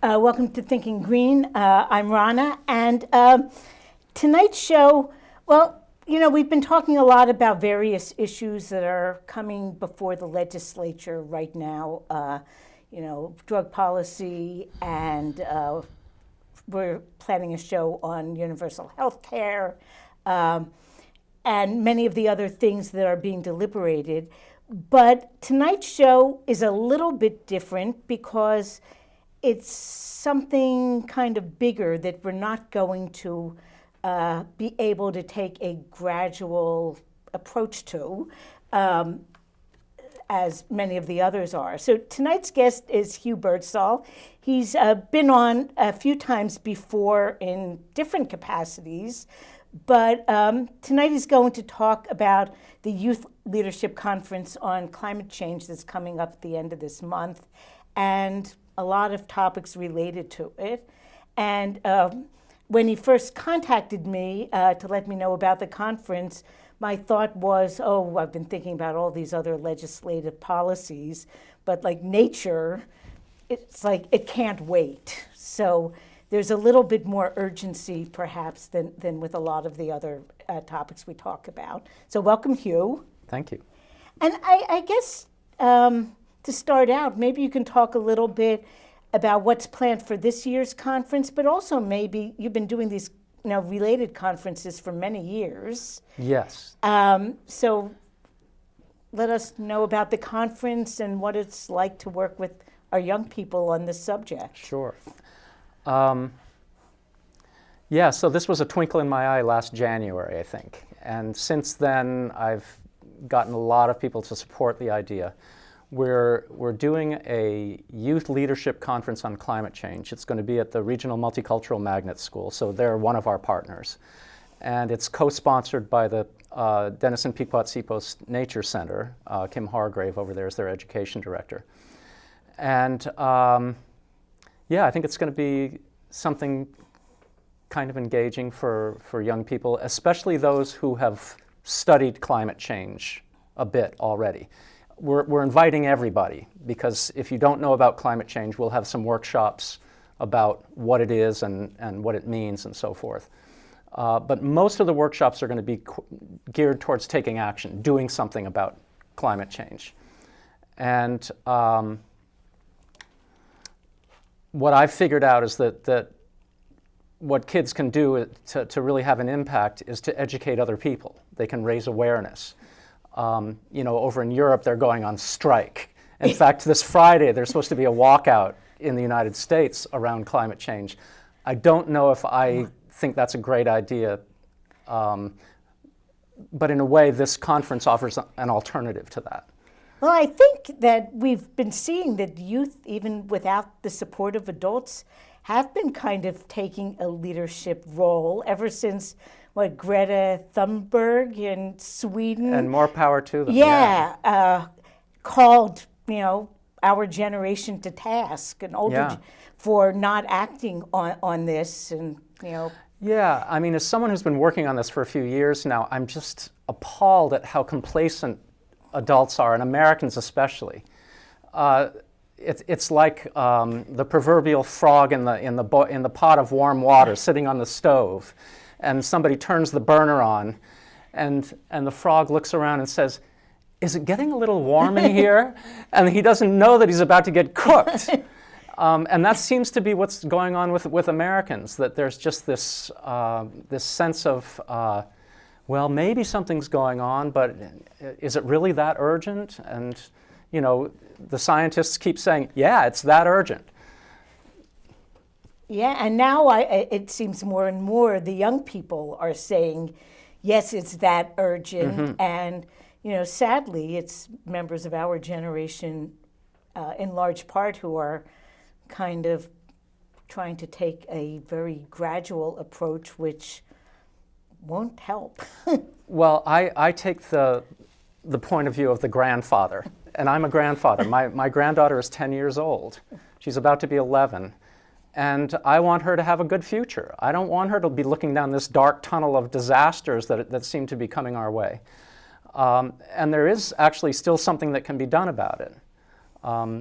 Welcome to Thinking Green. I'm Rana, and tonight's show, well, we've been talking a lot about various issues that are coming before the legislature right now, drug policy, and we're planning a show on universal health care, and many of the other things that are being deliberated. But tonight's show is a little bit different because it's something kind of bigger that we're not going to be able to take a gradual approach to, as many of the others are. So tonight's guest is Hugh Birdsall. He's been on a few times before in different capacities, but tonight he's going to talk about the Youth Leadership Conference on Climate Change that's coming up at the end of this month, and a lot of topics related to it. And when he first contacted me to let me know about the conference, my thought was, I've been thinking about all these other legislative policies, but like nature, it's like it can't wait. So there's a little bit more urgency perhaps than with a lot of the other topics we talk about. So welcome, Hugh. Thank you. And I guess to start out, maybe you can talk a little bit about what's planned for this year's conference, but also maybe you've been doing these related conferences for many years. Yes. So let us know about the conference and what it's like to work with our young people on this subject. Sure. So this was a twinkle in my eye last January, I think. And since then, I've gotten a lot of people to support the idea. We're doing a youth leadership conference on climate change. It's going to be at the Regional Multicultural Magnet School, so they're one of our partners. And it's co-sponsored by the Denison Pequot Seapost Nature Center. Kim Hargrave over there is their education director. And I think it's going to be something kind of engaging for young people, especially those who have studied climate change a bit already. We're inviting everybody, because if you don't know about climate change, we'll have some workshops about what it is and what it means and so forth. But most of the workshops are going to be geared towards taking action, doing something about climate change. And what I've figured out is that what kids can do to really have an impact is to educate other people. They can raise awareness. Over in Europe, they're going on strike. In fact, this Friday, there's supposed to be a walkout in the United States around climate change. I don't know if I think that's a great idea, but in a way, this conference offers an alternative to that. Well, I think that we've been seeing that youth, even without the support of adults, have been kind of taking a leadership role ever since Greta Thunberg in Sweden. And more power to them. Yeah, called, our generation to task, and older for not acting on this, and Yeah, I mean, as someone who's been working on this for a few years now, I'm just appalled at how complacent adults are, and Americans especially. It's like the proverbial frog in the pot of warm water sitting on the stove. And somebody turns the burner on, and the frog looks around and says, "Is it getting a little warm in here?" And he doesn't know that he's about to get cooked. And that seems to be what's going on with Americans, that there's just this sense of, maybe something's going on, but is it really that urgent? And, the scientists keep saying, yeah, it's that urgent. Yeah, and now it seems more and more the young people are saying, yes, it's that urgent. Mm-hmm. And, sadly, it's members of our generation in large part who are kind of trying to take a very gradual approach, which won't help. Well, I take the point of view of the grandfather, and I'm a grandfather. My granddaughter is 10 years old. She's about to be 11. and I want her to have a good future. I don't want her to be looking down this dark tunnel of disasters that seem to be coming our way. And there is actually still something that can be done about it,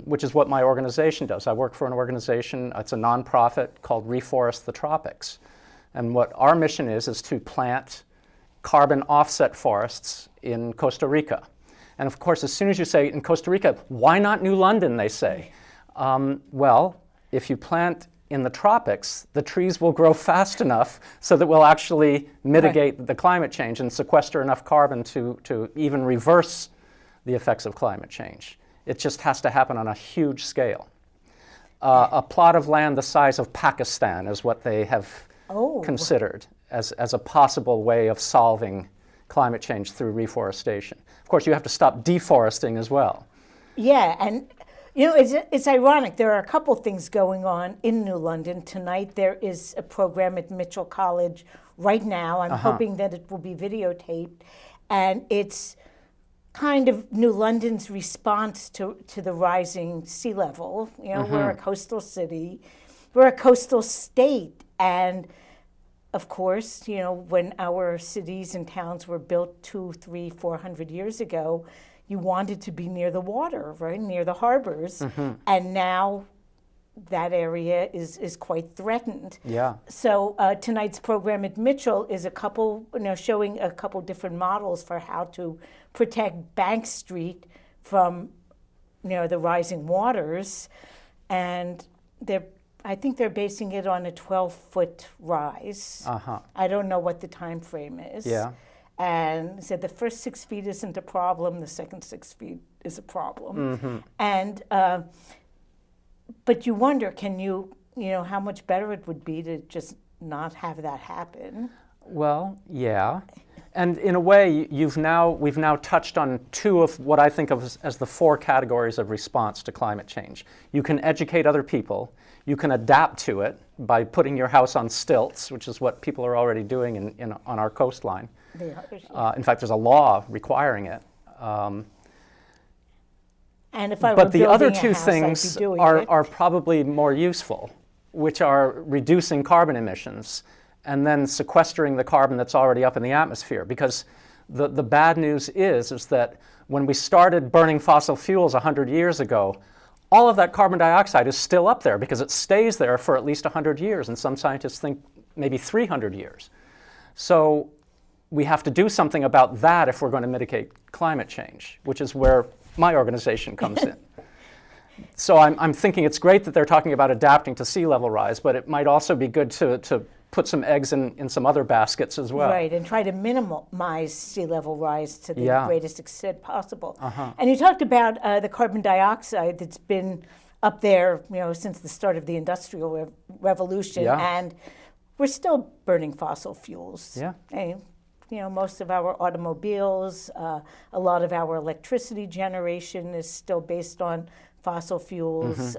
which is what my organization does. I work for an organization, it's a nonprofit called Reforest the Tropics. And what our mission is to plant carbon offset forests in Costa Rica. And of course, as soon as you say in Costa Rica, why not New London, they say. Well, if you plant in the tropics, the trees will grow fast enough so that we'll actually mitigate the climate change and sequester enough carbon to even reverse the effects of climate change. It just has to happen on a huge scale. A plot of land the size of Pakistan is what they have considered as a possible way of solving climate change through reforestation. Of course, you have to stop deforesting as well. Yeah, and you know, it's ironic. There are a couple things going on in New London. Tonight there is a program at Mitchell College right now. I'm hoping that it will be videotaped. And it's kind of New London's response to the rising sea level. You know, we're a coastal city. We're a coastal state. And of course, you know, when our cities and towns were built 200, 300, 400 years ago, you wanted to be near the water, right, near the harbors, and now that area is quite threatened. Yeah. So tonight's program at Mitchell is showing a couple different models for how to protect Bank Street from, the rising waters, and I think they're basing it on a 12-foot rise. I don't know what the time frame is. Yeah. And said the first 6 feet isn't a problem, the second 6 feet is a problem. And, but you wonder, how much better it would be to just not have that happen? Well, yeah. And in a way, we've now touched on two of what I think of as the four categories of response to climate change. You can educate other people. You can adapt to it by putting your house on stilts, which is what people are already doing on our coastline. In fact, there's a law requiring it. And if I were but the building other a two house, things I'd be doing are probably more useful, which are reducing carbon emissions and then sequestering the carbon that's already up in the atmosphere. Because the bad news is that when we started burning fossil fuels 100 years ago, all of that carbon dioxide is still up there because it stays there for at least 100 years, and some scientists think maybe 300 years. So we have to do something about that if we're going to mitigate climate change, which is where my organization comes in. So I'm thinking it's great that they're talking about adapting to sea level rise, but it might also be good to put some eggs in some other baskets as well. Right, and try to minimize sea level rise to the greatest extent possible. And you talked about the carbon dioxide that's been up there, since the start of the Industrial Revolution, and we're still burning fossil fuels. Yeah. And, most of our automobiles, a lot of our electricity generation is still based on fossil fuels.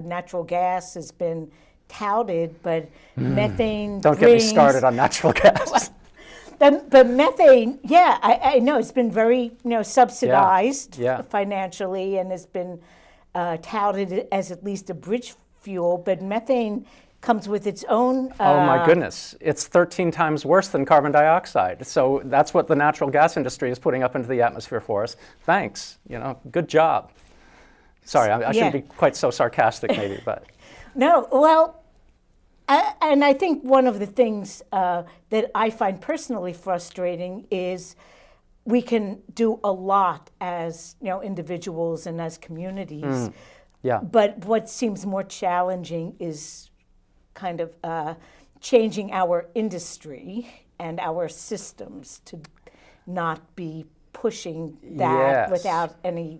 Natural gas has been touted, but methane Don't get me started on natural gas. But methane, I know it's been very subsidized financially and has been touted as at least a bridge fuel, but methane comes with its own... oh my goodness, it's 13 times worse than carbon dioxide. So that's what the natural gas industry is putting up into the atmosphere for us. Thanks, good job. Sorry, I shouldn't be quite so sarcastic maybe, but... No, well, and I think one of the things that I find personally frustrating is we can do a lot as individuals and as communities. But what seems more challenging is kind of changing our industry and our systems to not be pushing that without any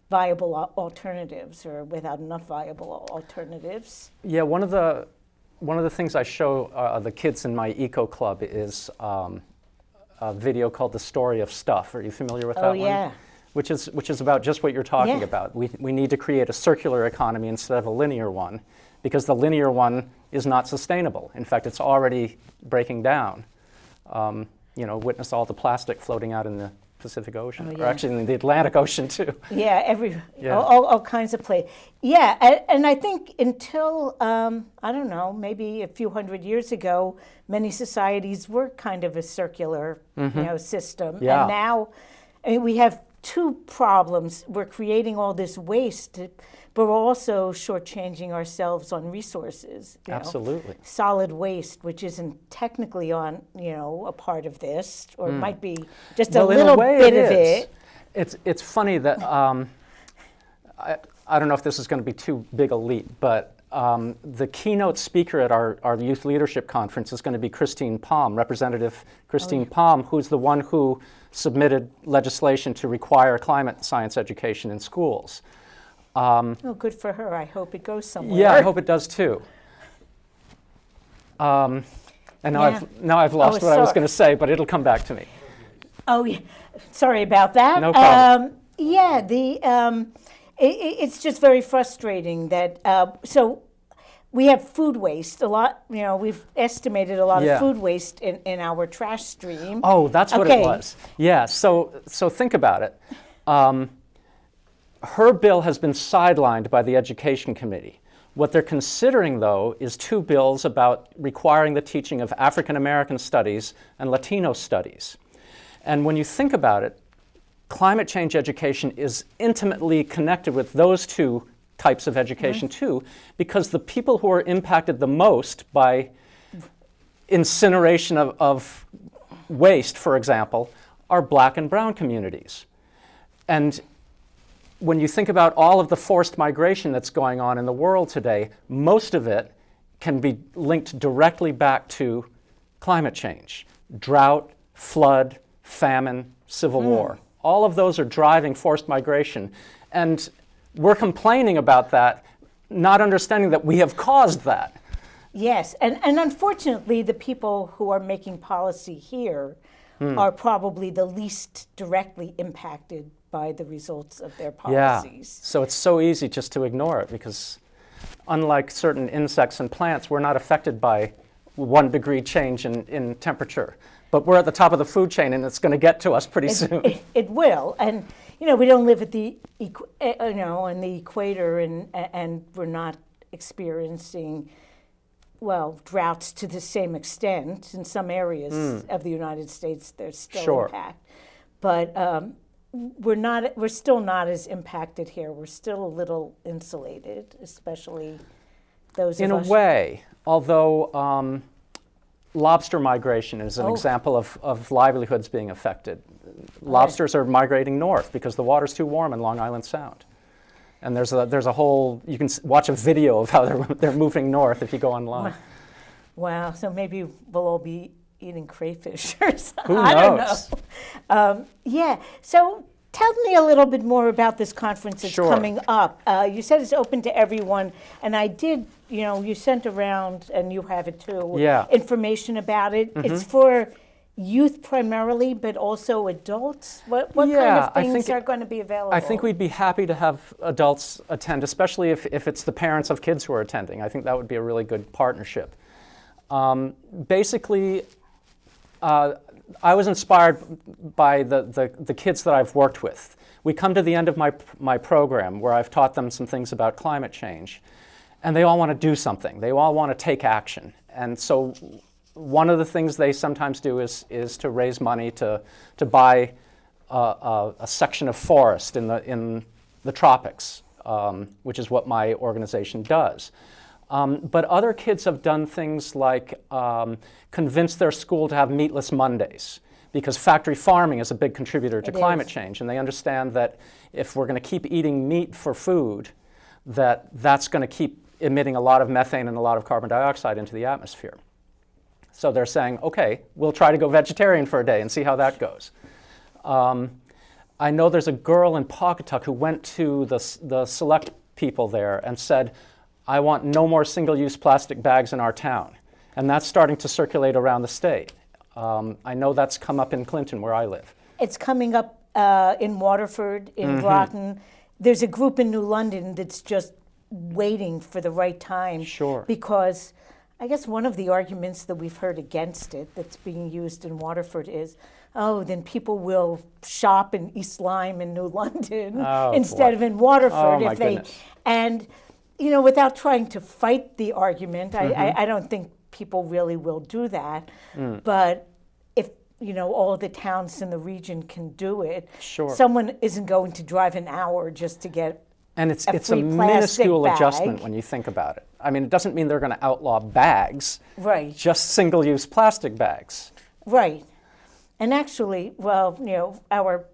viable alternatives or without enough viable alternatives. Yeah, one of the things I show the kids in my eco club is a video called "The Story of Stuff." Are you familiar with that one? Oh yeah. Which is about just what you're talking about. We need to create a circular economy instead of a linear one, because the linear one is not sustainable. In fact, it's already breaking down. Witness all the plastic floating out in Pacific Ocean, Oh, or yeah. actually in the Atlantic Ocean too. Yeah, Yeah. all kinds of play. Yeah, and I think until, I don't know, maybe a few hundred years ago, many societies were kind of a circular, system. Yeah. And now, I mean, we have two problems. We're creating all this waste, but we're also shortchanging ourselves on resources. Absolutely. Solid waste, which isn't technically on, a part of this, or it might be just a Well, little in a way bit it of is. it. It's funny that I don't know if this is going to be too big a leap, but the keynote speaker at our Youth Leadership Conference is going to be Christine Palm, Representative Christine Palm, who's the one who submitted legislation to require climate science education in schools. Oh, good for her. I hope it goes somewhere. Yeah, I hope it does too. And now I've lost what I was sorry. going to say, but it'll come back to me. Oh, yeah. Sorry about that. No problem. It's just very frustrating that, so we have food waste a lot, we've estimated a lot Yeah. of food waste in our trash stream. Oh, that's what it Okay. was. Yeah, so think about it. Her bill has been sidelined by the Education Committee. What they're considering, though, is two bills about requiring the teaching of African American studies and Latino studies. And when you think about it, climate change education is intimately connected with those two types of education too, because the people who are impacted the most by incineration of waste, for example, are Black and brown communities. And when you think about all of the forced migration that's going on in the world today, most of it can be linked directly back to climate change. Drought, flood, famine, civil war. All of those are driving forced migration. And we're complaining about that, not understanding that we have caused that. Yes, and unfortunately, the people who are making policy here are probably the least directly impacted by the results of their policies. Yeah, so it's so easy just to ignore it because unlike certain insects and plants, we're not affected by 1 degree change in temperature. But we're at the top of the food chain and it's going to get to us pretty soon. It will, and we don't live at the on the equator, and we're not experiencing droughts to the same extent. In some areas of the United States, there's still impact, but we're still not as impacted here. We're still a little insulated, especially those of us. In a way, although lobster migration is an example of livelihoods being affected. Lobsters are migrating north because the water's too warm in Long Island Sound. And there's a whole, you can watch a video of how they're moving north if you go online. Wow, so maybe we'll all be eating crayfish or something. Who knows? I don't know. So tell me a little bit more about this conference that's coming up. You said it's open to everyone, and I did, you sent around, and you have it too, information about it. It's for youth primarily, but also adults? What kind of things are going to be available? I think we'd be happy to have adults attend, especially if it's the parents of kids who are attending. I think that would be a really good partnership. Basically, I was inspired by the kids that I've worked with. We come to the end of my program where I've taught them some things about climate change, and they all want to do something. They all want to take action. And so one of the things they sometimes do is to raise money to buy a section of forest in the tropics, which is what my organization does. But other kids have done things like convince their school to have meatless Mondays, because factory farming is a big contributor to climate change, and they understand that if we're going to keep eating meat for food, that's going to keep emitting a lot of methane and a lot of carbon dioxide into the atmosphere. So they're saying, okay, we'll try to go vegetarian for a day and see how that goes. I know there's a girl in Pawcatuck who went to the select people there and said, I want no more single-use plastic bags in our town. And that's starting to circulate around the state. I know that's come up in Clinton, where I live. It's coming up in Waterford, in Groton. There's a group in New London that's just waiting for the right time. Sure. Because, I guess one of the arguments that we've heard against it that's being used in Waterford is, oh, then people will shop in East Lyme in New London instead of in Waterford. Oh, my goodness. And, without trying to fight the argument, I don't think people really will do that. But if, all the towns in the region can do it, sure, someone isn't going to drive an hour just to get and it's a minuscule adjustment when you think about it. I mean, it doesn't mean they're going to outlaw bags. Right. Just single-use plastic bags. Right. And actually, well, our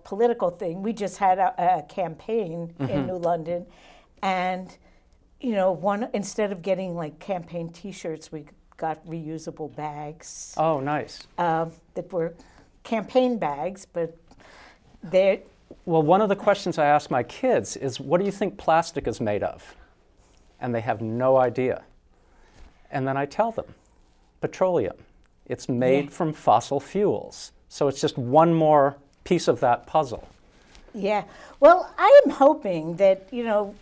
political thing, we just had a campaign in New London, and instead of getting like campaign T-shirts, we got reusable bags. Oh, nice. That were campaign bags, but they're. Well, one of the questions I ask my kids is, what do you think plastic is made of? And they have no idea. And then I tell them, petroleum. It's made from fossil fuels. So it's just one more piece of that puzzle. Yeah. Well, I am hoping that,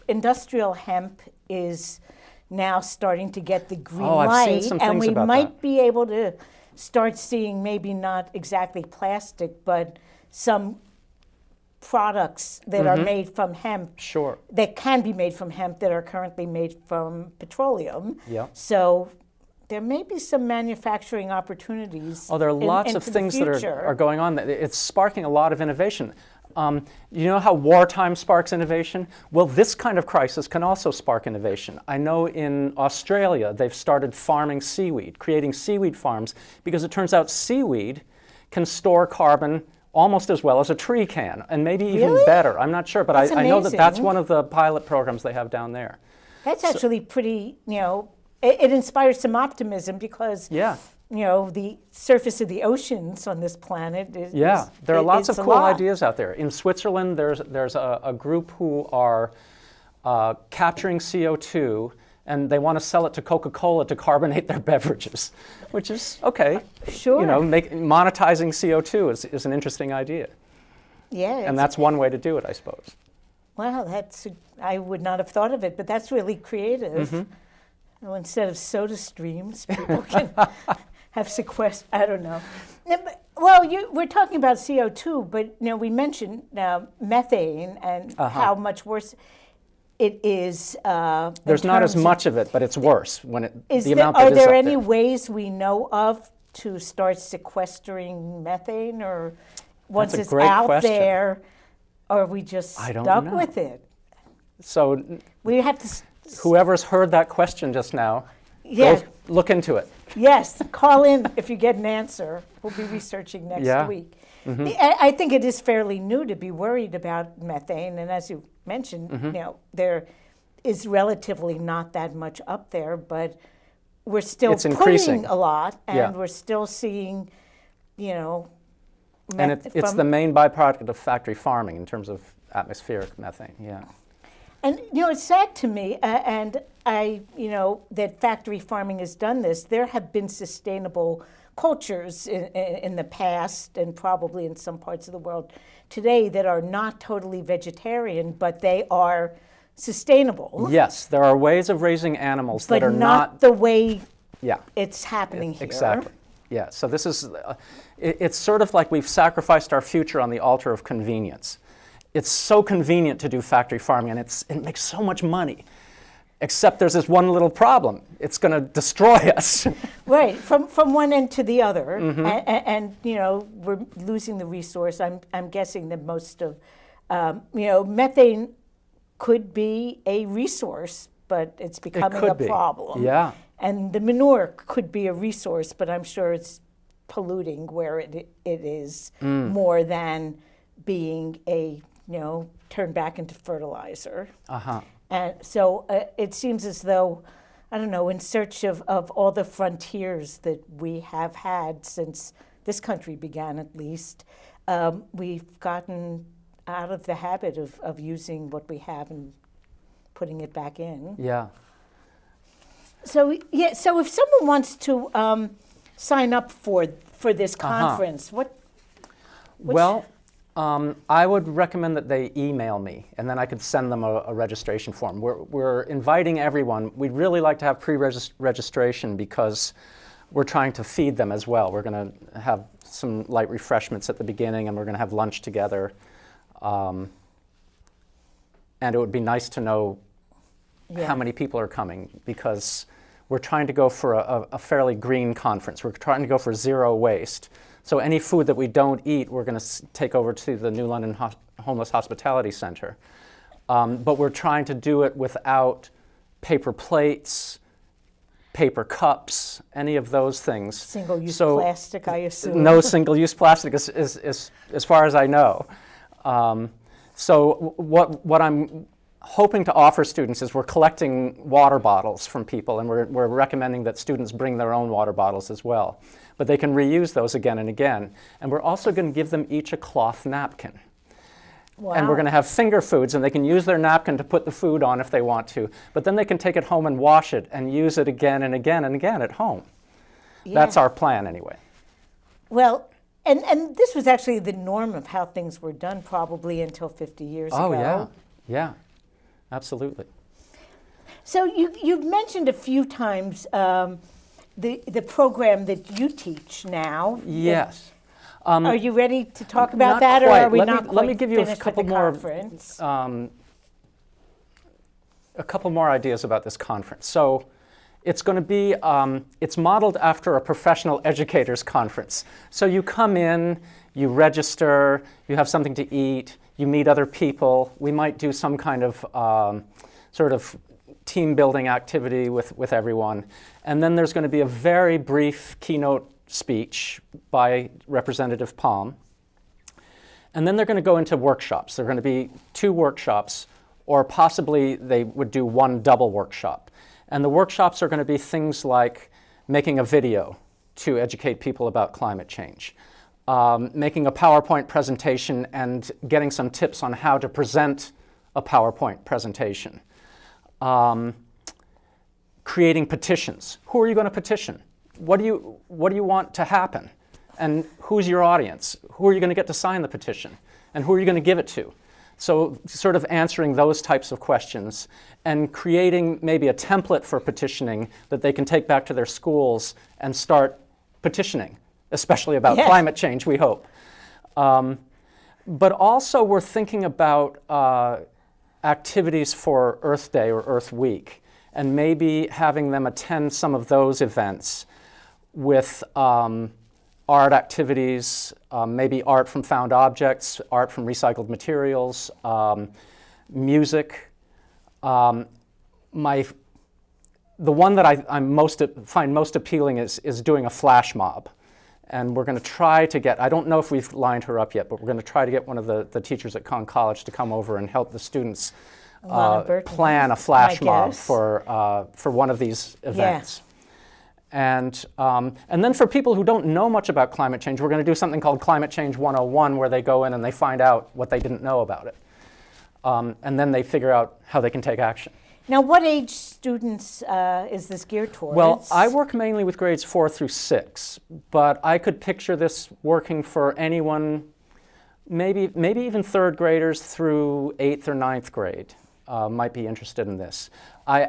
industrial hemp is now starting to get the green light. I've seen some and things we about might that. be able to start seeing maybe not exactly plastic, but some products that are made from hemp. Sure. That can be made from hemp that are currently made from petroleum. Yeah. So there may be some manufacturing opportunities. Oh, there are lots of things that are going on. It's sparking a lot of innovation. You know how wartime sparks innovation? Well, this kind of crisis can also spark innovation. I know in Australia they've started farming seaweed, creating seaweed farms, because it turns out seaweed can store carbon almost as well as a tree can, and maybe even better. I'm not sure, but I know that that's one of the pilot programs they have down there. That's actually pretty, it inspires some optimism because, the surface of the oceans on this planet is there are lots of cool ideas out there. In Switzerland, there's a group who are capturing CO2, and they want to sell it to Coca-Cola to carbonate their beverages, which is okay. Sure. Monetizing CO2 is an interesting idea. Yeah. And that's one way to do it, I suppose. Well, I would not have thought of it, but that's really creative. Instead of soda streams, people can have sequester. I don't know. Well, we're talking about CO2, but we mentioned methane and how much worse it is. There's not as much of it, but it's worse when the amount that is up there. Are there any ways we know of to start sequestering methane, or once it's out there, are we just stuck with it? So we have to. Whoever's heard that question just now, go look into it. Yes, call in if you get an answer. We'll be researching next week. I think it is fairly new to be worried about methane, and as you mentioned, there is relatively not that much up there, but we're still putting a lot, and we're still seeing, and it's the main byproduct of factory farming in terms of atmospheric methane. Yeah. And, it's sad to me, and that factory farming has done this. There have been sustainable cultures in the past, and probably in some parts of the world today, that are not totally vegetarian, but they are sustainable. Yes, there are ways of raising animals that are not the way it's happening here. Exactly. Yeah, so this is, it's sort of like we've sacrificed our future on the altar of convenience. It's so convenient to do factory farming, and it makes so much money. Except there's this one little problem. It's going to destroy us. Right, from one end to the other, and we're losing the resource. I'm guessing that most of, methane could be a resource, but it's becoming a problem. Yeah. And the manure could be a resource, but I'm sure it's polluting where it is more than being turned back into fertilizer. And so it seems as though, I don't know, in search of all the frontiers that we have had since this country began, at least, we've gotten out of the habit of using what we have and putting it back in. Yeah. So if someone wants to sign up for this conference, Well, I would recommend that they email me, and then I could send them a registration form. We're inviting everyone. We'd really like to have pre-registration because we're trying to feed them as well. We're going to have some light refreshments at the beginning, and we're going to have lunch together. And it would be nice to know how many people are coming, because we're trying to go for a fairly green conference. We're trying to go for zero waste. So any food that we don't eat, we're going to take over to the New London Homeless Hospitality Center. But we're trying to do it without paper plates, paper cups, any of those things. Single-use plastic, I assume. No single-use plastic, as far as I know. So what I'm hoping to offer students is we're collecting water bottles from people, and we're recommending that students bring their own water bottles as well. But they can reuse those again and again. And we're also going to give them each a cloth napkin. Wow. And we're going to have finger foods, and they can use their napkin to put the food on if they want to. But then they can take it home and wash it and use it again and again and again at home. Yeah. That's our plan anyway. Well, and this was actually the norm of how things were done probably until 50 years ago. Oh, yeah, absolutely. So you've mentioned a few times the program that you teach now. Yes. Are you ready to talk about that, quite. or are we Let me give you a couple more ideas about this conference. So it's going to be, it's modeled after a professional educators conference. So you come in, you register, you have something to eat, you meet other people. We might do some kind of sort of team building activity with everyone. And then there's going to be a very brief keynote speech by Representative Palm. And then they're going to go into workshops. There are going to be 2 workshops, or possibly they would do 1 double workshop. And the workshops are going to be things like making a video to educate people about climate change, making a PowerPoint presentation and getting some tips on how to present a PowerPoint presentation, creating petitions. Who are you going to petition? What do you want to happen? And who's your audience? Who are you going to get to sign the petition? And who are you going to give it to? So sort of answering those types of questions and creating maybe a template for petitioning that they can take back to their schools and start petitioning, especially about climate change, we hope. But also we're thinking about activities for Earth Day or Earth Week, and maybe having them attend some of those events with art activities, maybe art from found objects, art from recycled materials, music. The one that I find most appealing is doing a flash mob. And we're going to try to get, I don't know if we've lined her up yet, but we're going to try to get one of the teachers at Conn College to come over and help the students plan a flash mob for one of these events. Yeah. And then for people who don't know much about climate change, we're going to do something called Climate Change 101, where they go in and they find out what they didn't know about it. And then they figure out how they can take action. Now, what age students is this geared towards? Well, I work mainly with grades 4 through 6, but I could picture this working for anyone, maybe even 3rd graders through 8th or 9th grade might be interested in this.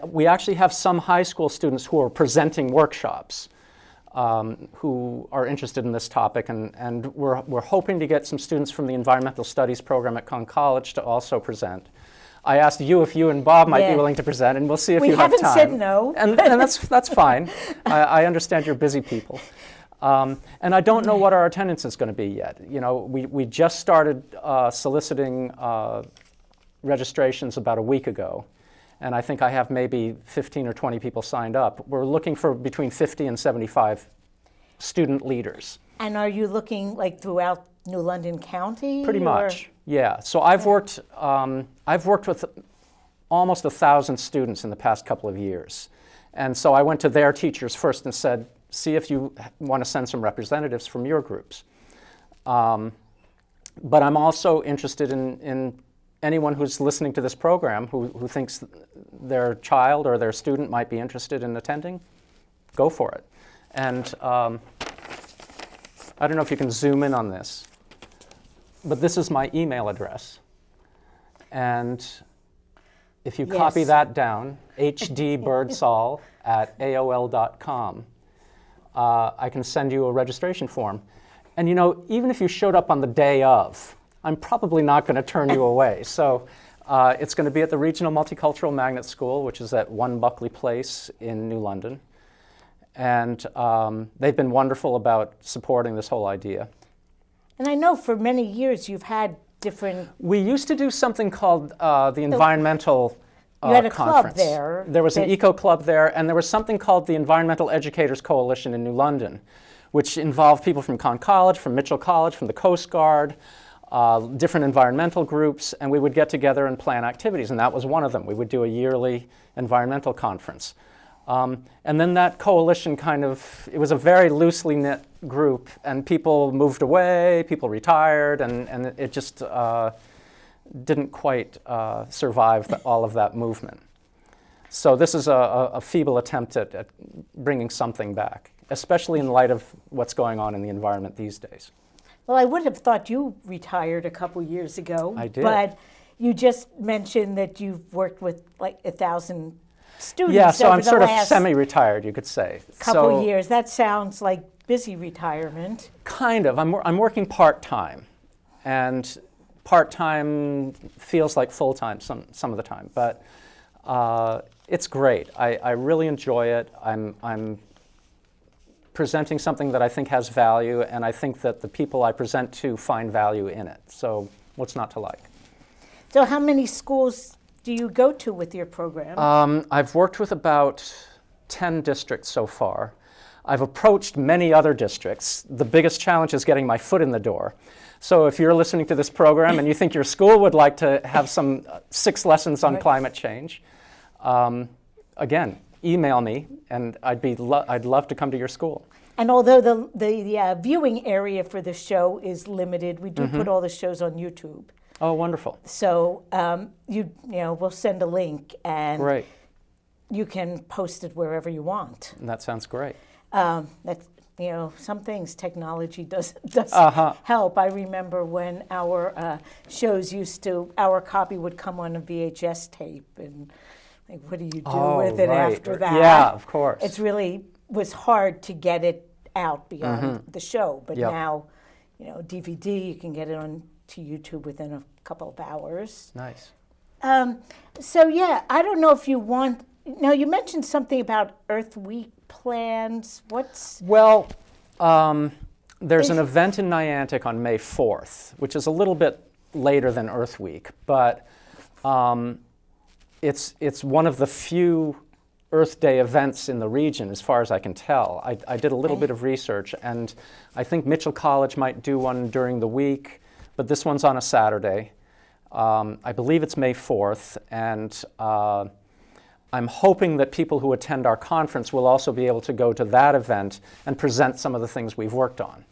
We actually have some high school students who are presenting workshops who are interested in this topic, and we're hoping to get some students from the Environmental Studies program at Conn College to also present. I asked you if you and Bob might be willing to present, and we'll see if you have time. We haven't said no. And that's fine. I understand you're busy people. And I don't know what our attendance is going to be yet. You know, we just started soliciting registrations about a week ago. And I think I have maybe 15 or 20 people signed up. We're looking for between 50 and 75 student leaders. And are you looking like throughout New London County? Pretty much, yeah. So I've worked with almost 1,000 students in the past couple of years. And so I went to their teachers first and said, see if you want to send some representatives from your groups. But I'm also interested in anyone who's listening to this program who thinks their child or their student might be interested in attending, go for it. And I don't know if you can zoom in on this. but this is my email address. And if you Yes. copy that down, hdbirdsall@aol.com, I can send you a registration form. And you know, even if you showed up on the day of, I'm probably not going to turn you away. So it's going to be at the Regional Multicultural Magnet School, which is at 1 Buckley Place in New London. And they've been wonderful about supporting this whole idea. And I know for many years you've had different. We used to do something called the Environmental You had a club Conference. there. There was an eco club there, and there was something called the Environmental Educators Coalition in New London, which involved people from Conn College, from Mitchell College, from the Coast Guard, different environmental groups, and we would get together and plan activities, and that was one of them. We would do a yearly environmental conference. And then that coalition it was a very loosely knit group, and people moved away, people retired, and it just didn't quite survive all of that movement. So this is a feeble attempt at bringing something back, especially in light of what's going on in the environment these days. Well, I would have thought you retired a couple years ago. I did. But you just mentioned that you've worked with like 1,000 students. Yeah, so over I'm the sort of last semi-retired, you could say. couple years. That sounds like busy retirement. Kind of. I'm working part-time, and part-time feels like full-time some of the time, but it's great. I really enjoy it. I'm presenting something that I think has value, and I think that the people I present to find value in it. So what's not to like? So how many schools do you go to with your program? I've worked with about 10 districts so far. I've approached many other districts. The biggest challenge is getting my foot in the door. So if you're listening to this program and you think your school would like to have some 6 lessons on climate change, again, email me, and I'd love to come to your school. And although the viewing area for the show is limited, we do put all the shows on YouTube. Oh, wonderful. So we'll send a link, and Great. you can post it wherever you want. That sounds great. That's some things technology does help. I remember when our shows our copy would come on a VHS tape, and like, what do you do with it after that? Yeah, of course. It's really was hard to get it out beyond the show, but now, DVD, you can get it on to YouTube within a couple of hours. Nice. So yeah, I don't know if you want. Now you mentioned something about Earth Week plans. Well, there's an event in Niantic on May 4th, which is a little bit later than Earth Week, but it's one of the few Earth Day events in the region, as far as I can tell. I did a little bit of research, and I think Mitchell College might do one during the week, but this one's on a Saturday. I believe it's May 4th, and I'm hoping that people who attend our conference will also be able to go to that event and present some of the things we've worked on.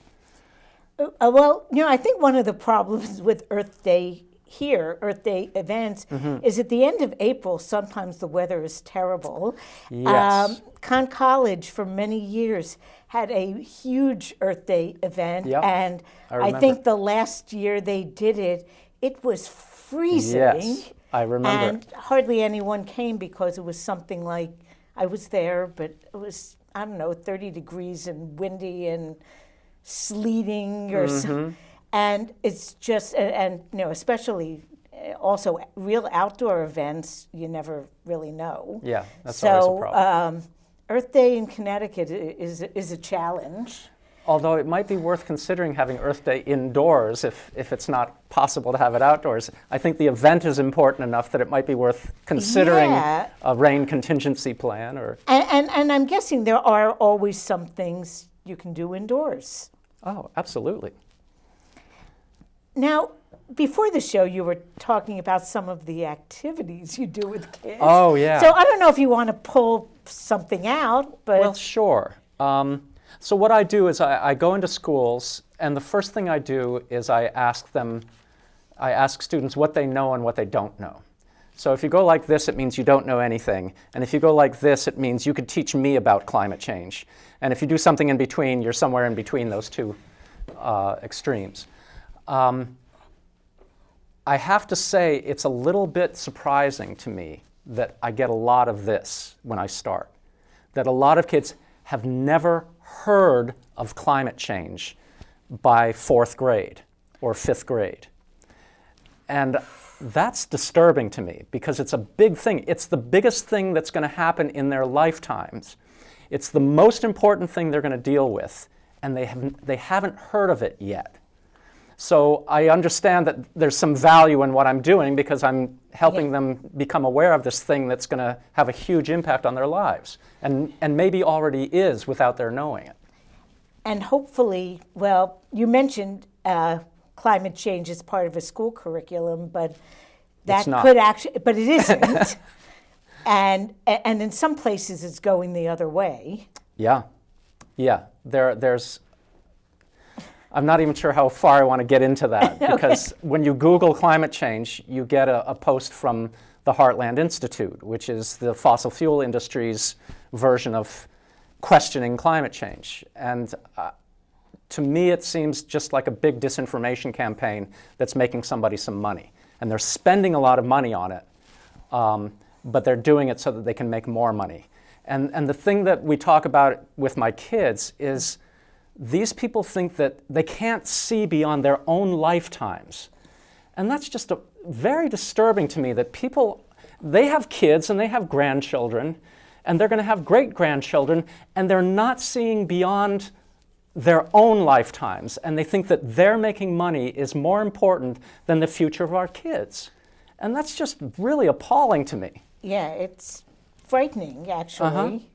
Well, I think one of the problems with Earth Day events, is at the end of April, sometimes the weather is terrible. Yes. Conn College, for many years, had a huge Earth Day event, and I think the last year they did it, it was freezing. Yes, I remember. And hardly anyone came because it was something like, I was there, but it was, 30 degrees and windy and sleeting or something. And it's just, especially also real outdoor events, you never really know. Yeah, that's always a problem. Earth Day in Connecticut is a challenge. Although it might be worth considering having Earth Day indoors if it's not possible to have it outdoors. I think the event is important enough that it might be worth considering a rain contingency plan. And I'm guessing there are always some things you can do indoors. Oh, absolutely. Now, before the show, you were talking about some of the activities you do with kids. Oh, yeah. So I don't know if you want to pull something out, but... Well, sure. So what I do is I go into schools, and the first thing I do is I ask students what they know and what they don't know. So if you go like this, it means you don't know anything. And if you go like this, it means you could teach me about climate change. And if you do something in between, you're somewhere in between those two extremes. I have to say it's a little bit surprising to me that I get a lot of this when I start, that a lot of kids have never heard of climate change by 4th grade or 5th grade. And that's disturbing to me because it's a big thing. It's the biggest thing that's going to happen in their lifetimes. It's the most important thing they're going to deal with, and they haven't heard of it yet. So I understand that there's some value in what I'm doing because I'm helping them become aware of this thing that's going to have a huge impact on their lives, and maybe already is without their knowing it. And hopefully, well, you mentioned climate change is part of a school curriculum, but that could actually, but it isn't. and in some places it's going the other way. Yeah. There's. I'm not even sure how far I want to get into that because when you Google climate change, you get a post from the Heartland Institute, which is the fossil fuel industry's version of questioning climate change. And to me, it seems just like a big disinformation campaign that's making somebody some money. And they're spending a lot of money on it, but they're doing it so that they can make more money. And the thing that we talk about with my kids is these people think that they can't see beyond their own lifetimes. And that's just very disturbing to me that people, they have kids and they have grandchildren, and they're going to have great-grandchildren, and they're not seeing beyond their own lifetimes, and they think that their making money is more important than the future of our kids. And that's just really appalling to me. Yeah, it's frightening, actually.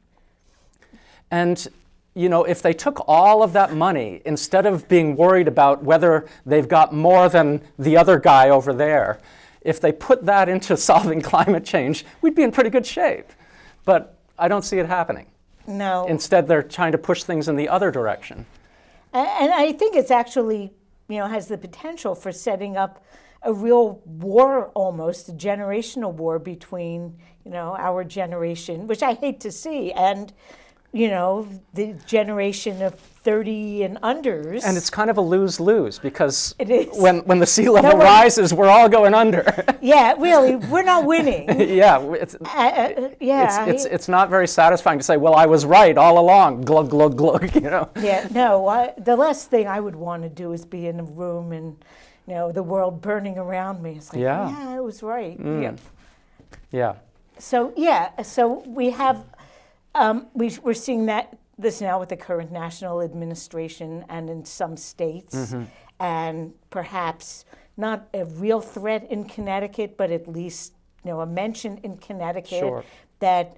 And, you know, if they took all of that money, instead of being worried about whether they've got more than the other guy over there, if they put that into solving climate change, we'd be in pretty good shape. But I don't see it happening. No. Instead, they're trying to push things in the other direction. And I think it's actually, you know, has the potential for setting up a real war, almost a generational war between, you know, our generation, which I hate to see, and, you know, the generation of 30 and unders. And it's kind of a lose-lose because it is. When the sea level rises, we're all going under. Yeah, really, we're not winning. Yeah, it's not very satisfying to say, well, I was right all along, glug, glug, glug, you know. Yeah, no, the last thing I would want to do is be in a room and, you know, the world burning around me. It's like, yeah, I was right. Yeah. So we have, we're seeing this now with the current national administration and in some states, and perhaps not a real threat in Connecticut, but at least, you know, a mention in Connecticut that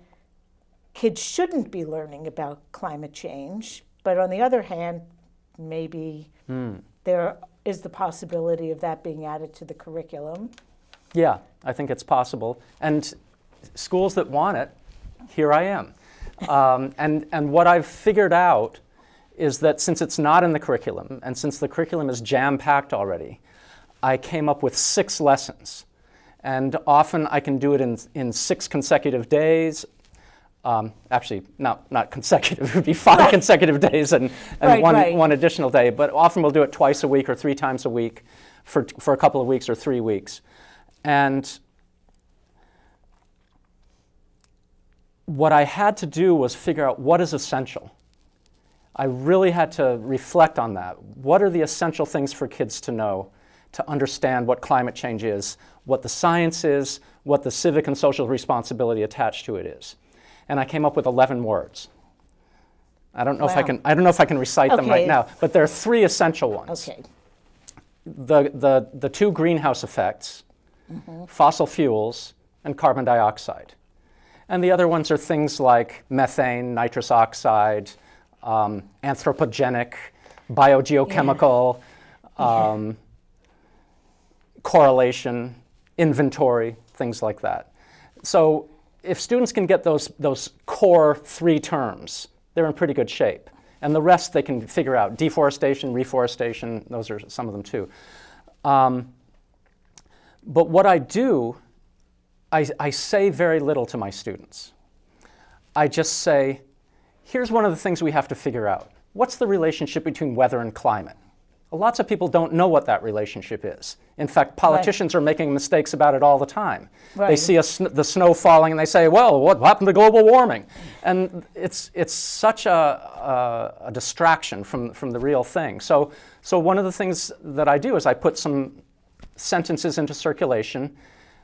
kids shouldn't be learning about climate change. But on the other hand, maybe there is the possibility of that being added to the curriculum. Yeah, I think it's possible. And schools that want it, here I am. And what I've figured out is that since it's not in the curriculum, and since the curriculum is jam-packed already, I came up with 6 lessons. And often I can do it in 6 consecutive days. Actually, not consecutive, it would be 5 consecutive days and one additional day. But often we'll do it twice a week or 3 times a week for a couple of weeks or 3 weeks. And what I had to do was figure out what is essential. I really had to reflect on that. What are the essential things for kids to know, to understand what climate change is, what the science is, what the civic and social responsibility attached to it is? And I came up with 11 words. I don't know if I can recite them right now, but there are 3 essential ones. Okay. The 2 greenhouse effects, fossil fuels, and carbon dioxide. And the other ones are things like methane, nitrous oxide, anthropogenic, biogeochemical, correlation, inventory, things like that. So if students can get those core 3 terms, they're in pretty good shape. And the rest they can figure out. Deforestation, reforestation, those are some of them too. But what I do, I say very little to my students. I just say, here's one of the things we have to figure out. What's the relationship between weather and climate? lots of people don't know what that relationship is. In fact, politicians are making mistakes about it all the time. They see the snow falling and they say, well, what happened to global warming? And it's such a distraction from the real thing. So one of the things that I do is I put some sentences into circulation,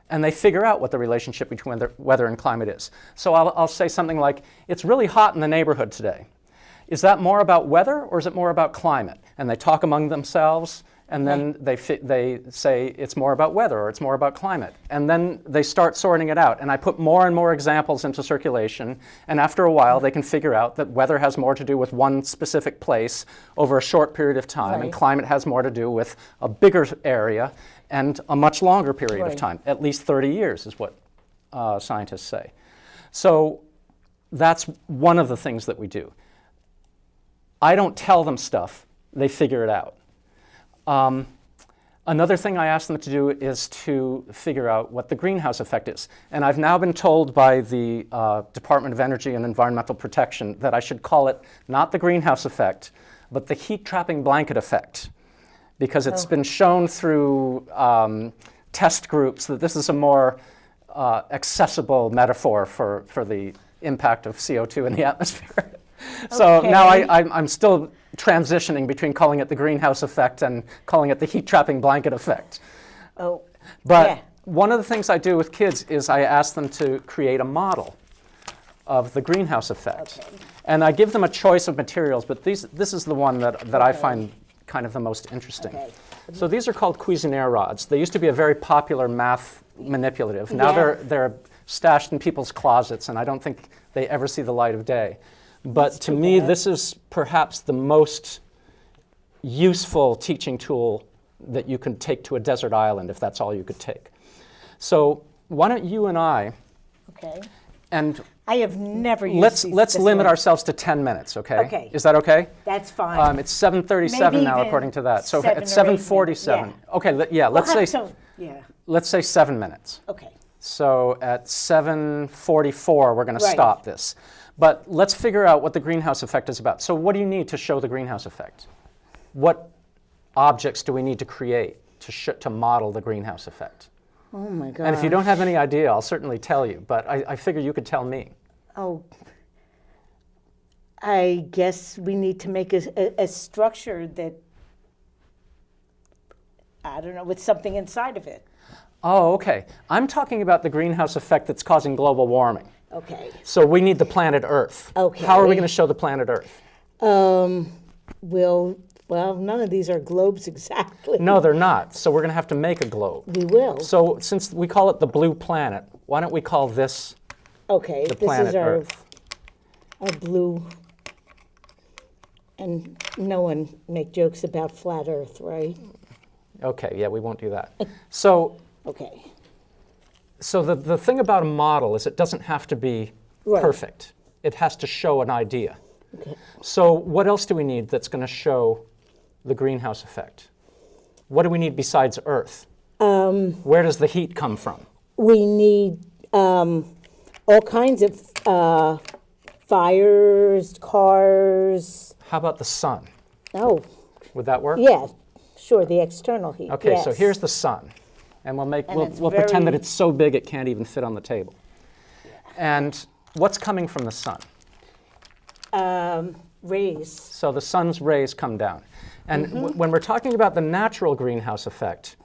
and they figure out what the relationship between weather and climate is. So I'll say something like, it's really hot in the neighborhood today. Is that more about weather or is it more about climate? And they talk among themselves, and then they say it's more about weather or it's more about climate. And then they start sorting it out. And I put more and more examples into circulation, and after a while they can figure out that weather has more to do with one specific place over a short period of time, and climate has more to do with a bigger area and a much longer period of time. At least 30 years is what scientists say. So that's one of the things that we do. I don't tell them stuff, they figure it out. Another thing I ask them to do is to figure out what the greenhouse effect is. And I've now been told by the Department of Energy and Environmental Protection that I should call it not the greenhouse effect, but the heat-trapping blanket effect, because it's been shown through test groups that this is a more accessible metaphor for the impact of CO2 in the atmosphere. So now I'm still transitioning between calling it the greenhouse effect and calling it the heat-trapping blanket effect. But one of the things I do with kids is I ask them to create a model of the greenhouse effect. And I give them a choice of materials, but this is the one that I find kind of the most interesting. So these are called Cuisenaire rods. They used to be a very popular math manipulative. Now they're stashed in people's closets, and I don't think they ever see the light of day. But to me, this is perhaps the most useful teaching tool that you can take to a desert island, if that's all you could take. So why don't you and I, and I have never used let's limit ourselves to 10 minutes, okay? Is that okay? That's fine. It's 7:37 now, according to that. So at 7:47. Okay, let's say 7 minutes. Okay. So at 7:44, we're going to stop this. But let's figure out what the greenhouse effect is about. So what do you need to show the greenhouse effect? What objects do we need to create to model the greenhouse effect? Oh my God. And if you don't have any idea, I'll certainly tell you, but I figure you could tell me. I guess we need to make a structure that, I don't know, with something inside of it. Oh, okay. I'm talking about the greenhouse effect that's causing global warming. Okay. So we need the planet Earth. Okay. How are we going to show the planet Earth? Well, none of these are globes exactly. No, they're not. So we're going to have to make a globe. We will. So since we call it the blue planet, why don't we call this the planet Earth? Our blue. And no one make jokes about flat Earth, right? Okay, yeah, we won't do that. So the thing about a model is it doesn't have to be perfect. It has to show an idea. So what else do we need that's going to show the greenhouse effect? What do we need besides Earth? Where does the heat come from? We need all kinds of fires, cars. How about the sun? Oh. Would that work? Yeah, sure, the external heat. Okay, so here's the sun. And we'll pretend that it's so big it can't even fit on the table. And what's coming from the sun? Rays. So the sun's rays come down. And when we're talking about the natural greenhouse effect,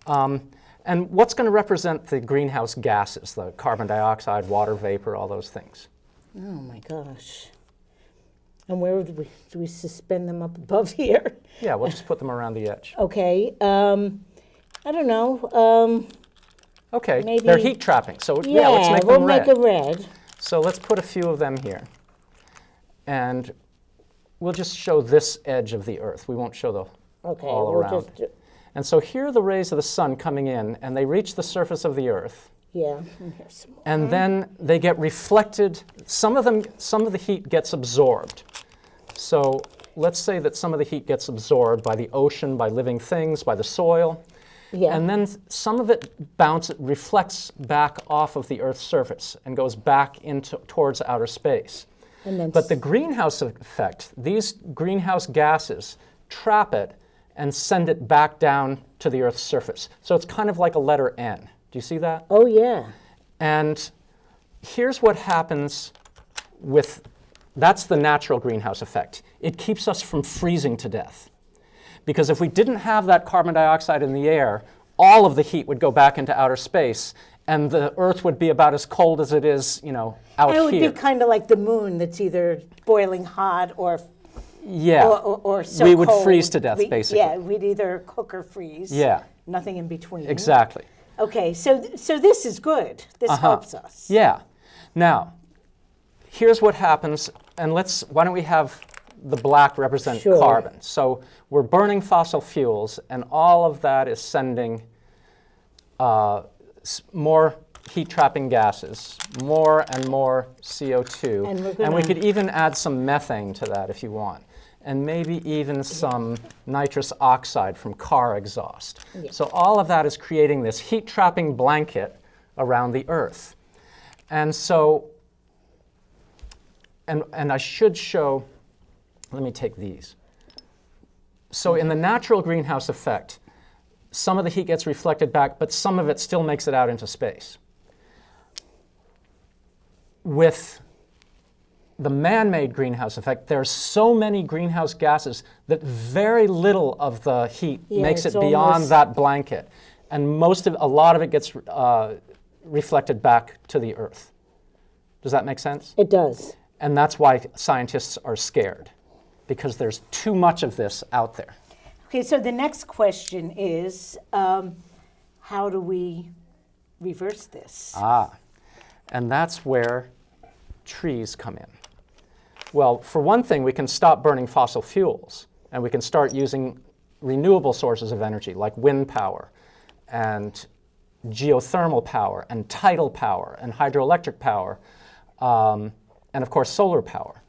and what's going to represent the greenhouse gases, the carbon dioxide, water vapor, all those things? Oh my gosh. And where do we suspend them up above here? Yeah, we'll just put them around the edge. Okay. I don't know. Okay, maybe, they're heat trapping. So yeah, let's make them red. We'll make a red. So let's put a few of them here. And we'll just show this edge of the Earth. We won't show all around. And so here are the rays of the sun coming in, and they reach the surface of the Earth. Yeah, and here's some more. And then they get reflected. Some of the heat gets absorbed. So let's say that some of the heat gets absorbed by the ocean, by living things, by the soil. Yeah. And then some of it reflects back off of the Earth's surface and goes back towards outer space. But the greenhouse effect, these greenhouse gases trap it and send it back down to the Earth's surface. So it's kind of like a letter N. Do you see that? Oh, yeah. And here's what happens with, that's the natural greenhouse effect. It keeps us from freezing to death. Because if we didn't have that carbon dioxide in the air, all of the heat would go back into outer space, and the Earth would be about as cold as it is, out And it would here. be kind of like the moon that's either boiling hot or Yeah. or so We would cold. freeze to death, basically. Yeah, we'd either cook or freeze. Yeah. Nothing in between. Exactly. Okay, so this is good. This helps us. Yeah. Now, here's what happens, and why don't we have the black represent Sure. carbon. So we're burning fossil fuels, and all of that is sending more heat-trapping gases, more and more CO2. And we could even add some methane to that if you want, and maybe even some nitrous oxide from car exhaust. Yeah. So all of that is creating this heat-trapping blanket around the Earth. And so, and I should show, let me take these. So in the natural greenhouse effect, some of the heat gets reflected back, but some of it still makes it out into space. With the man-made greenhouse effect, there's so many greenhouse gases that very little of the heat makes it beyond that blanket. And a lot of it gets reflected back to the Earth. Does that make sense? It does. And that's why scientists are scared, because there's too much of this out there. Okay, so the next question is, how do we reverse this? And that's where trees come in. Well, for one thing, we can stop burning fossil fuels, and we can start using renewable sources of energy, like wind power, and geothermal power, and tidal power, and hydroelectric power, and of course, solar power.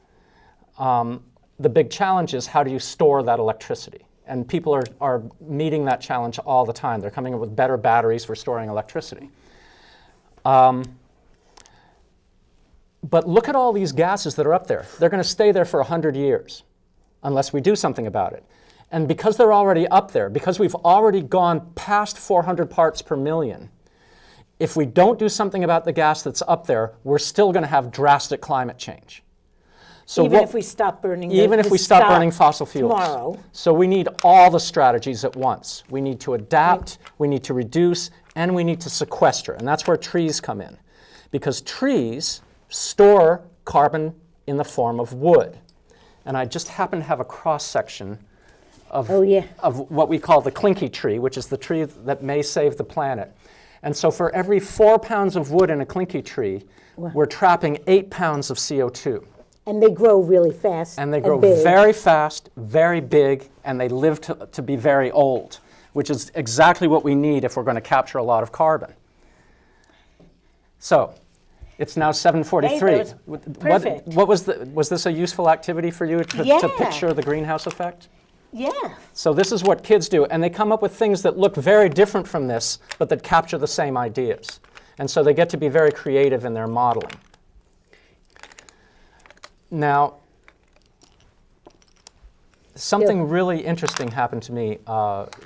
The big challenge is, how do you store that electricity? And people are meeting that challenge all the time. They're coming up with better batteries for storing electricity. But look at all these gases that are up there. They're going to stay there for 100 years unless we do something about it. And because they're already up there, because we've already gone past 400 parts per million, if we don't do something about the gas that's up there, we're still going to have drastic climate change. So Even if we stop burning fossil fuels. Tomorrow. So we need all the strategies at once. We need to adapt, we need to reduce, and we need to sequester. And that's where trees come in. Because trees store carbon in the form of wood. And I just happen to have a cross-section of what we call the clinky tree, which is the tree that may save the planet. And so for every 4 pounds of wood in a clinky tree, we're trapping 8 pounds of CO2. And they grow really fast. And they grow very fast, very big, and they live to be very old, which is exactly what we need if we're going to capture a lot of carbon. So, it's now 7:43. Hey, that was perfect. What was this a useful activity for you to picture the greenhouse effect? Yeah. So this is what kids do, and they come up with things that look very different from this, but that capture the same ideas. And so they get to be very creative in their modeling. Now, something really interesting happened to me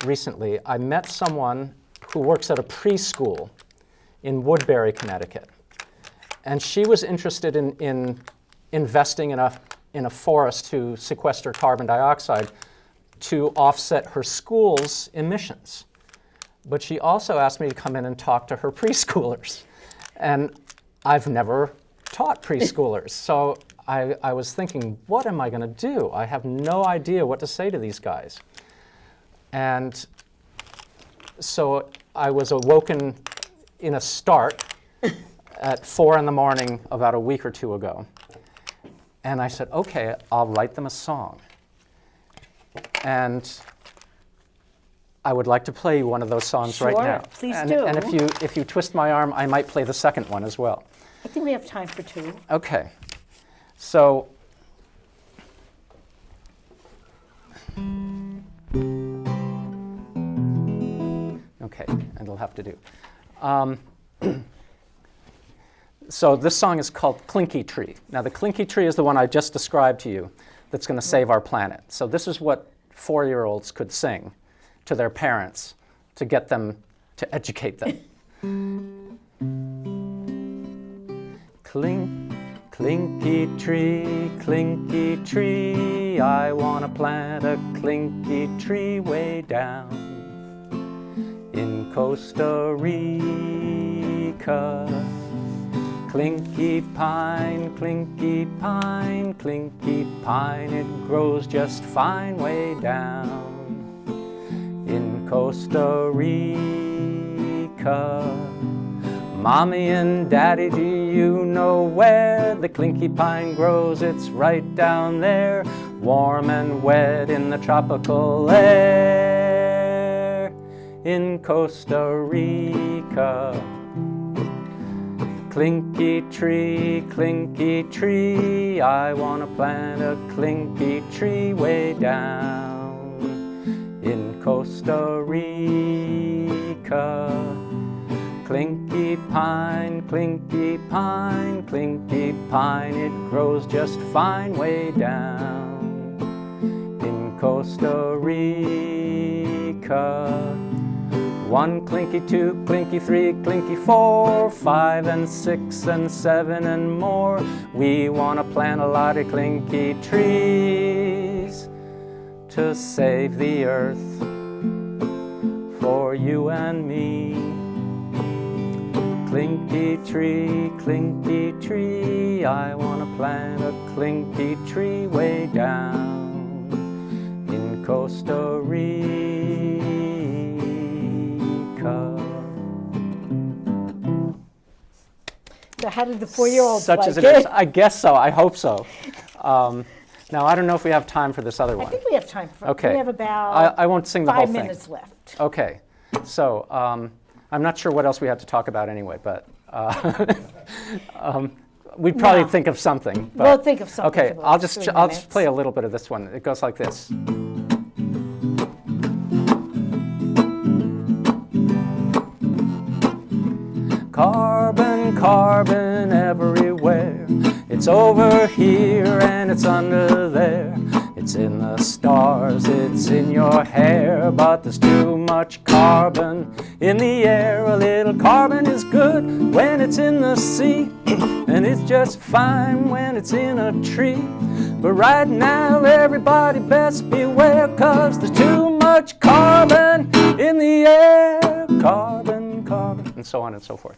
recently. I met someone who works at a preschool in Woodbury, Connecticut. And she was interested in investing in a forest to sequester carbon dioxide to offset her school's emissions. But she also asked me to come in and talk to her preschoolers. And I've never taught preschoolers. So I was thinking, what am I going to do? I have no idea what to say to these guys. And so I was awoken in a start at 4 in the morning about a week or two ago. And I said, okay, I'll write them a song. And I would like to play you one of those songs right now. Please and, do. And if you twist my arm, I might play the second one as well. I think we have time for 2. Okay. So, okay, and it'll have to do. So this song is called Clinky Tree. Now the clinky tree is the one I just described to you that's going to save our planet. So this is what 4-year-olds could sing to their parents to get them to educate them. Clinky tree, I want to plant a clinky tree way down in Costa Rica. Clinky pine, it grows just fine way down in Costa Rica. Mommy and Daddy, do you know where the clinky pine grows? It's right down there, warm and wet in the tropical air in Costa Rica. Clinky tree, I want to plant a clinky tree way down in Costa Rica. Clinky pine, it grows just fine way down in Costa Rica. 1 clinky, 2 clinky, 3 clinky, 4, 5 and 6 and 7 and more. We want to plant a lot of clinky trees to save the earth for you and me. Clinky tree, I want to plant a clinky tree way down in Costa Rica. So how did the 4-year-olds Such like as it it? is. I guess so. I hope so. Now, I don't know if we have time for this other one. I think we have time for Okay. We have about I won't sing the whole 5 thing. minutes left. Okay. So I'm not sure what else we had to talk about anyway, but we'd probably No. think of something. But, We'll think of something Okay, for the I'll last just 3 I'll minutes. just play a little bit of this one. It goes like this. Carbon, carbon everywhere. It's over here and it's under there. It's in the stars, it's in your hair, but there's too much carbon in the air. A little carbon is good when it's in the sea, and it's just fine when it's in a tree. But right now everybody best beware, 'cause there's too much carbon in the air. Carbon, carbon, and so on and so forth.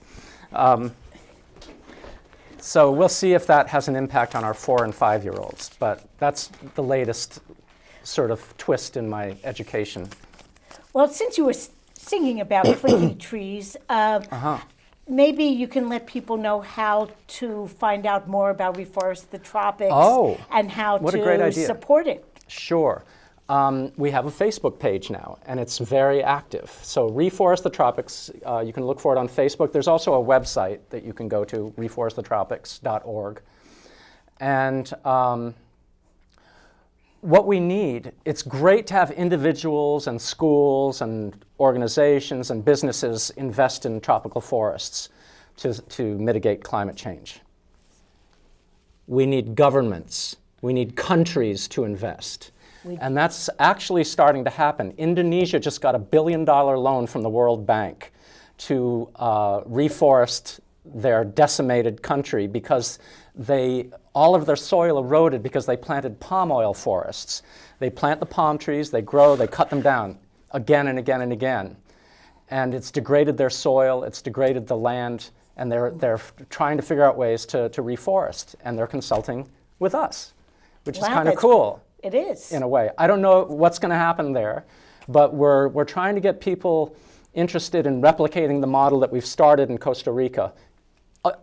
So we'll see if that has an impact on our 4- and 5-year-olds, but that's the latest sort of twist in my education. Well, since you were singing about clinky trees, maybe you can let people know how to find out more about Reforest the Tropics and how what a great to idea. support it. Sure. We have a Facebook page now, and it's very active. So Reforest the Tropics, you can look for it on Facebook. There's also a website that you can go to, reforestthetropics.org. And what we need, it's great to have individuals and schools and organizations and businesses invest in tropical forests to mitigate climate change. We need governments, we need countries to invest. And that's actually starting to happen. Indonesia just got $1 billion loan from the World Bank to reforest their decimated country because all of their soil eroded because they planted palm oil forests. They plant the palm trees, they grow, they cut them down again and again and again. And it's degraded their soil, it's degraded the land, and they're trying to figure out ways to reforest. And they're consulting with us, which is kind of cool. It is. In a way. I don't know what's going to happen there, but we're trying to get people interested in replicating the model that we've started in Costa Rica,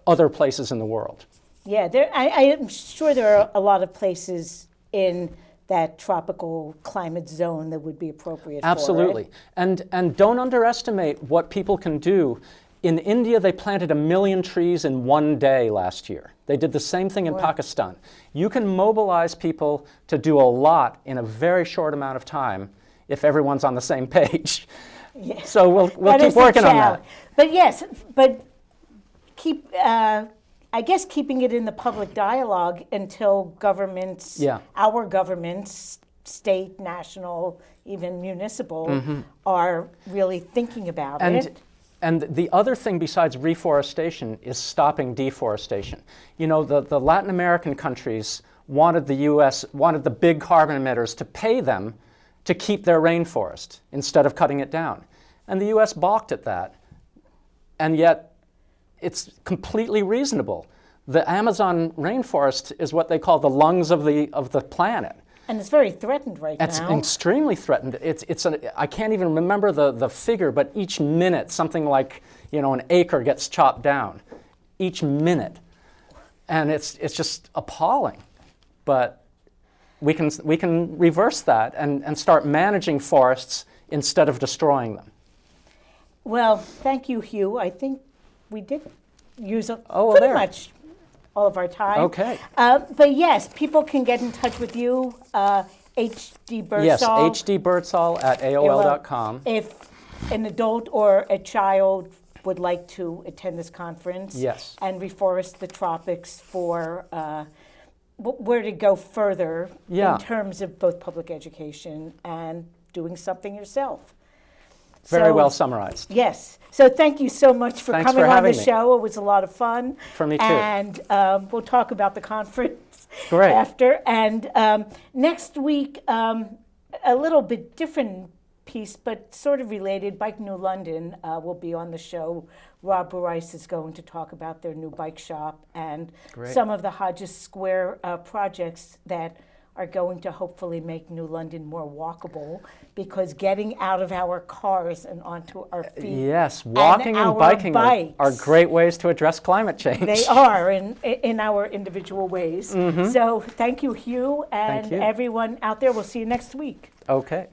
other places in the world. Yeah, I am sure there are a lot of places in that tropical climate zone that would be appropriate Absolutely. for it. And don't underestimate what people can do. In India, they planted 1 million trees in one day last year. They did the same thing in Pakistan. You can mobilize people to do a lot in a very short amount of time if everyone's on the same page. Yeah. So we'll keep working on that. But yes, keep, I guess keeping it in the public dialogue until governments, our governments, state, national, even municipal, are really thinking about it. And the other thing besides reforestation is stopping deforestation. You know, the Latin American countries wanted the U.S., wanted the big carbon emitters to pay them to keep their rainforest instead of cutting it down. And the U.S. balked at that. And yet, it's completely reasonable. The Amazon rainforest is what they call the lungs of the planet. And it's very threatened right It's now. extremely threatened. I can't even remember the figure, but each minute something like, you know, an acre gets chopped down. Each minute. And it's just appalling. But we can reverse that and start managing forests instead of destroying them. Well, thank you, Hugh. I think we did use well, pretty there. much all of our time. Okay. But yes, people can get in touch with you, HD Birdsall. Yes, hdbirdsall at AOL.com. If an adult or a child would like to attend this conference Yes. and reforest the tropics for where to go further in terms of both public education and doing something yourself. Very well summarized. Yes. So thank you so much for Thanks coming for on the having me. show. It was a lot of fun. For me too. And we'll talk about the conference Great. after. And next week, a little bit different piece, but sort of related. Bike New London will be on the show. Rob Rice is going to talk about their new bike shop and some of the Hodges Square projects that are going to hopefully make New London more walkable, because getting out of our cars and onto our feet. Yes, walking and our biking bikes, are great ways to address climate change. They are in our individual ways. So thank you, Hugh, and Thank you. everyone out there. We'll see you next week. Okay.